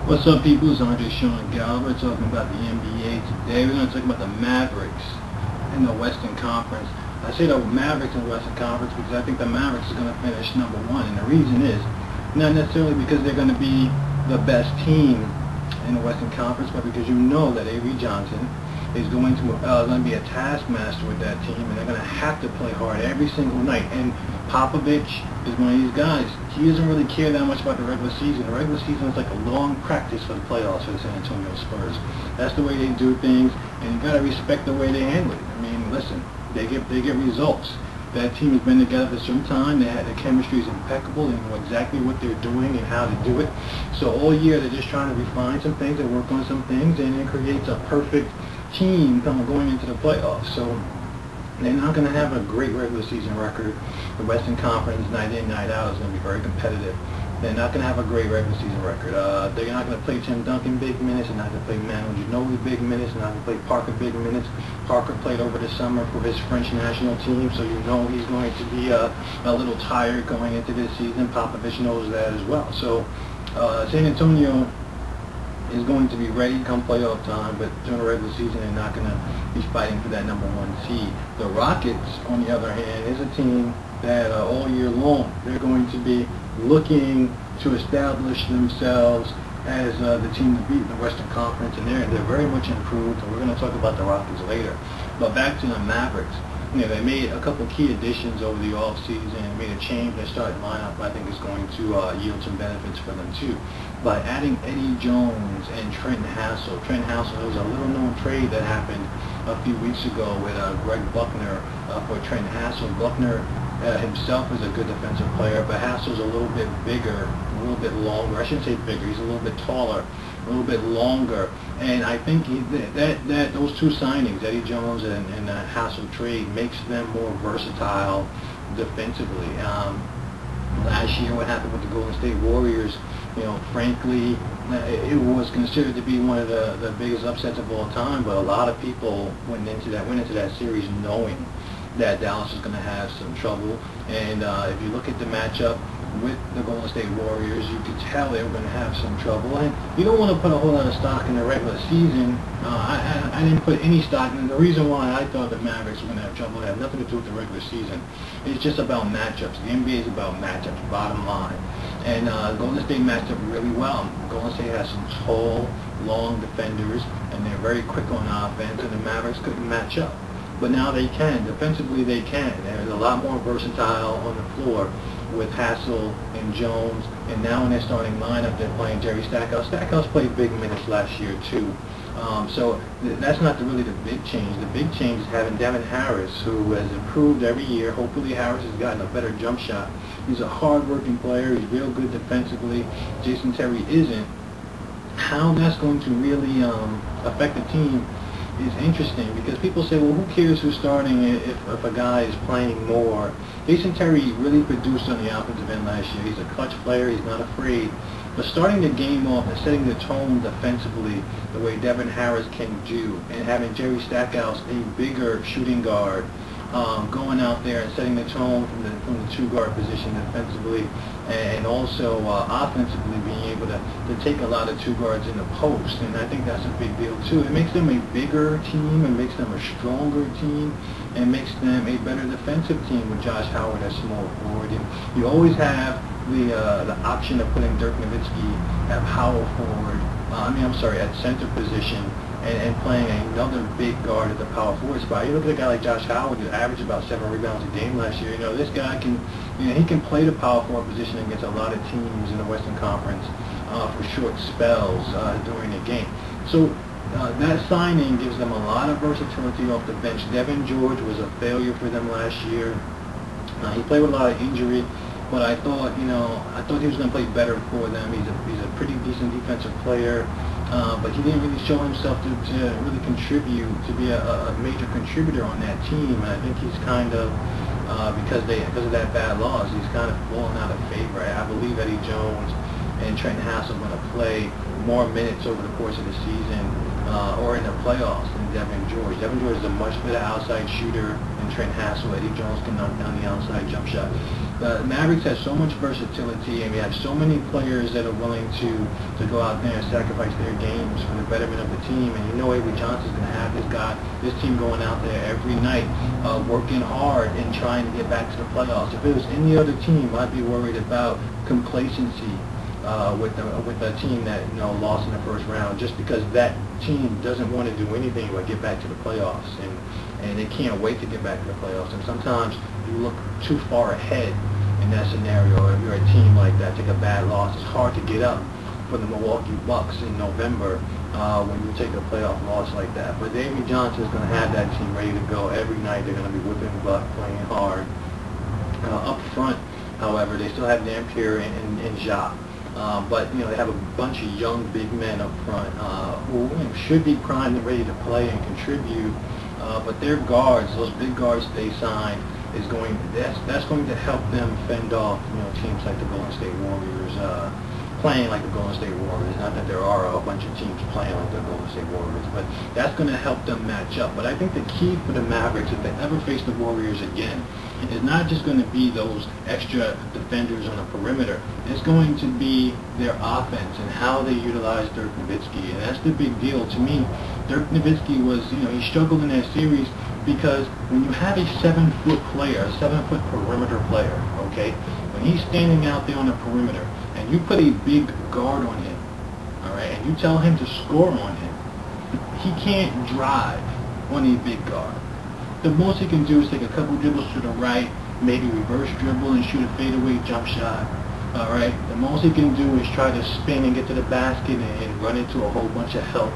What's up, people? It's Andre Sean Galver talking about the NBA today. We're going to talk about the Mavericks in the Western Conference. I say the Mavericks in the Western Conference because I think the Mavericks is going to finish number one, and the reason is not necessarily because they're going to be the best team in the Western Conference, but because you know that Avery Johnson is going to be a taskmaster with that team, and they're going to have to play hard every single night. And Popovich is one of these guys. He doesn't really care that much about the regular season. The regular season is like a long practice for the playoffs for the San Antonio Spurs. That's the way they do things, and you got to respect the way they handle it. I mean, listen, they get results. That team has been together for some time. The chemistry is impeccable. They know exactly what they're doing and how to do it. So all year they're just trying to refine some things and work on some things, and it creates a perfect team going into the playoffs. So they're not going to have a great regular season record. The Western Conference, night in, night out, is going to be very competitive. They're not going to have a great regular season record. They're not going to play Tim Duncan big minutes. They're not going to play Manu Ginobili big minutes. They're not going to play Parker big minutes. Parker played over the summer for his French national team, so you know he's going to be a little tired going into this season. Popovich knows that as well. So San Antonio is going to be ready come playoff time, but during the regular season they're not going to be fighting for that number one seed. The Rockets, on the other hand, is a team that all year long they're going to be looking to establish themselves as the team to beat in the Western Conference, and they're very much improved, and we're going to talk about the Rockets later. But back to the Mavericks. You know, they made a couple key additions over the offseason, made a change in their starting lineup. I think is going to yield some benefits for them too. By adding Eddie Jones and Trent Hassell. Trent Hassell, there was a little known trade that happened a few weeks ago with Greg Buckner for Trent Hassell. Buckner himself is a good defensive player, but Hassell's a little bit bigger, a little bit longer. I shouldn't say bigger, he's a little bit taller, a little bit longer. And I think that those two signings, Eddie Jones and that Hassell trade, makes them more versatile defensively. Last year, what happened with the Golden State Warriors, you know, frankly, it was considered to be one of the biggest upsets of all time, but a lot of people went into that series knowing that Dallas was going to have some trouble. And if you look at the matchup with the Golden State Warriors, you could tell they were going to have some trouble. And you don't want to put a whole lot of stock in the regular season. I didn't put any stock in. The reason why I thought the Mavericks were going to have trouble had nothing to do with the regular season. It's just about matchups. The NBA is about matchups, bottom line. And Golden State matched up really well. Golden State has some tall, long defenders, and they're very quick on offense, and the Mavericks couldn't match up. But now they can. Defensively, they can. They're a lot more versatile on the floor with Hassell and Jones. And now in their starting lineup, they're playing Jerry Stackhouse. Stackhouse played big minutes last year, too. So that's not really the big change. The big change is having Devin Harris, who has improved every year. Hopefully Harris has gotten a better jump shot. He's a hard-working player. He's real good defensively. Jason Terry isn't. How that's going to really affect the team is interesting, because people say, well, who cares who's starting if a guy is playing more? Jason Terry really produced on the offensive end last year. He's a clutch player. He's not afraid. But starting the game off and setting the tone defensively the way Devin Harris can do, and having Jerry Stackhouse, a bigger shooting guard, going out there and setting the tone from the two-guard position defensively, and also offensively being able to take a lot of two guards in the post. And I think that's a big deal too. It makes them a bigger team, it makes them a stronger team, and makes them a better defensive team with Josh Howard as small forward. And you always have the option of putting Dirk Nowitzki at power forward, at center position, and playing another big guard at the power forward spot. You look at a guy like Josh Howard, who averaged about 7 rebounds a game last year. You know, this guy can, he can play the power forward position against a lot of teams in the Western Conference for short spells during the game. So that signing gives them a lot of versatility off the bench. Devin George was a failure for them last year. He played with a lot of injury, but I thought he was going to play better for them. He's a pretty decent defensive player. But he didn't really show himself to really contribute, to be a major contributor on that team. And I think he's kind of, because of that bad loss, he's kind of fallen out of favor. I believe Eddie Jones and Trent Hassell are going to play more minutes over the course of the season or in the playoffs than Devin George. Devin George is a much better outside shooter than Trent Hassel. Eddie Jones can knock down the outside jump shot. The Mavericks have so much versatility, and we have so many players that are willing to go out there and sacrifice their games for the betterment of the team. And you know Avery Johnson's going to have this team going out there every night, working hard and trying to get back to the playoffs. If it was any other team, I'd be worried about complacency with a team that lost in the first round, just because that team doesn't want to do anything but get back to the playoffs, and they can't wait to get back to the playoffs. And sometimes you look too far ahead in that scenario. If you're a team like that, take a bad loss, it's hard to get up for the Milwaukee Bucks in November when you take a playoff loss like that. But Avery Johnson is going to have that team ready to go every night. They're going to be whipping butt, playing hard. Up front, however, they still have Dampier and Ja. But they have a bunch of young big men up front who should be primed and ready to play and contribute. But their guards, those big guards they signed, that's going to help them fend off teams like the Golden State Warriors playing like the Golden State Warriors. Not that there are a bunch of teams playing like the Golden State Warriors, but that's going to help them match up. But I think the key for the Mavericks, if they ever face the Warriors again, is not just going to be those extra defenders on the perimeter. It's going to be their offense and how they utilize Dirk Nowitzki, and that's the big deal to me. Dirk Nowitzki was, he struggled in that series because when you have a 7-foot player, a 7-foot perimeter player, okay, when he's standing out there on the perimeter, and you put a big guard on him, all right, and you tell him to score on him, he can't drive on a big guard. The most he can do is take a couple dribbles to the right, maybe reverse dribble and shoot a fadeaway jump shot. All right. The most he can do is try to spin and get to the basket and run into a whole bunch of help.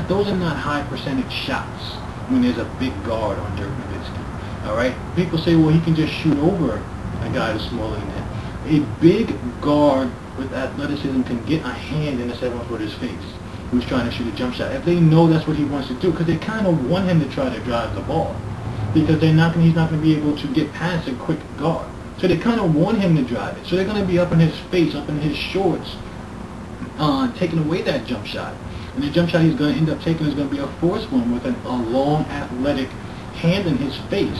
Those are not high percentage shots when there's a big guard on Dirk Nowitzki. All right. People say, well, he can just shoot over a guy who's smaller than him. A big guard with athleticism can get a hand in the 7-footer's face who's trying to shoot a jump shot, if they know that's what he wants to do, because they kind of want him to try to drive the ball, because he's not going to be able to get past a quick guard. So they kind of want him to drive it. So they're going to be up in his face, up in his shorts, taking away that jump shot. And the jump shot he's going to end up taking is going to be a forced one with a long, athletic hand in his face,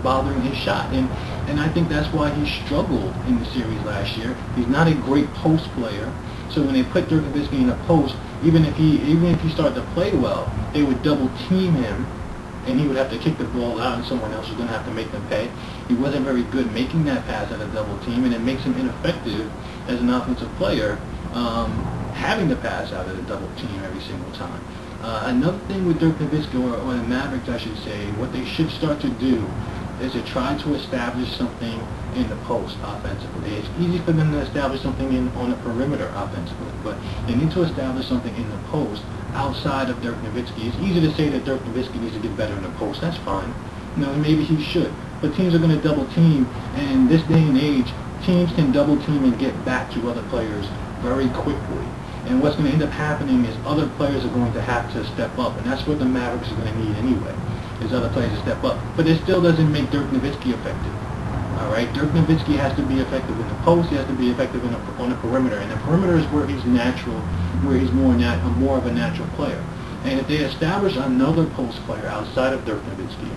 bothering his shot. And I think that's why he struggled in the series last year. He's not a great post player. So when they put Dirk Nowitzki in a post, even if he started to play well, they would double team him, and he would have to kick the ball out, and someone else was going to have to make them pay. He wasn't very good making that pass at a double team, and it makes him ineffective as an offensive player, having to pass out at a double team every single time. Another thing with Dirk Nowitzki, or the Mavericks, I should say, what they should start to do is to try to establish something in the post offensively. It's easy for them to establish something on the perimeter offensively, but they need to establish something in the post outside of Dirk Nowitzki. It's easy to say that Dirk Nowitzki needs to get better in the post. That's fine. Maybe he should. But teams are going to double team, and in this day and age, teams can double team and get back to other players very quickly. And what's going to end up happening is other players are going to have to step up, and that's what the Mavericks are going to need anyway, is other players to step up. But it still doesn't make Dirk Nowitzki effective. All right, Dirk Nowitzki has to be effective in the post. He has to be effective on the perimeter, and the perimeter is where he's natural, where he's more of a natural player. And if they establish another post player outside of Dirk Nowitzki,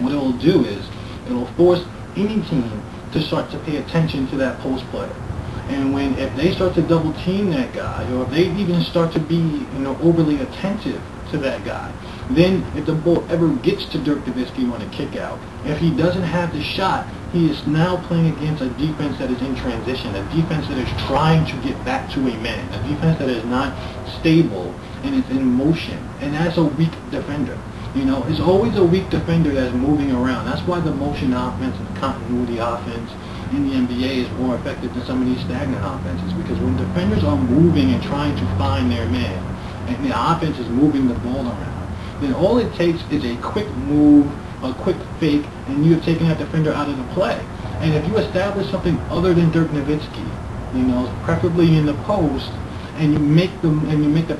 what it will do is it will force any team to start to pay attention to that post player. And if they start to double team that guy, or if they even start to be overly attentive to that guy, then if the ball ever gets to Dirk Nowitzki on a kick out, if he doesn't have the shot, he is now playing against a defense that is in transition, a defense that is trying to get back to a man, a defense that is not stable and is in motion, and that's a weak defender. It's always a weak defender that's moving around. That's why the motion offense and the continuity offense in the NBA is more effective than some of these stagnant offenses, because when defenders are moving and trying to find their man, and the offense is moving the ball around, then all it takes is a quick move, a quick fake, and you have taken that defender out of the play. And if you establish something other than Dirk Nowitzki, preferably in the post, and you make the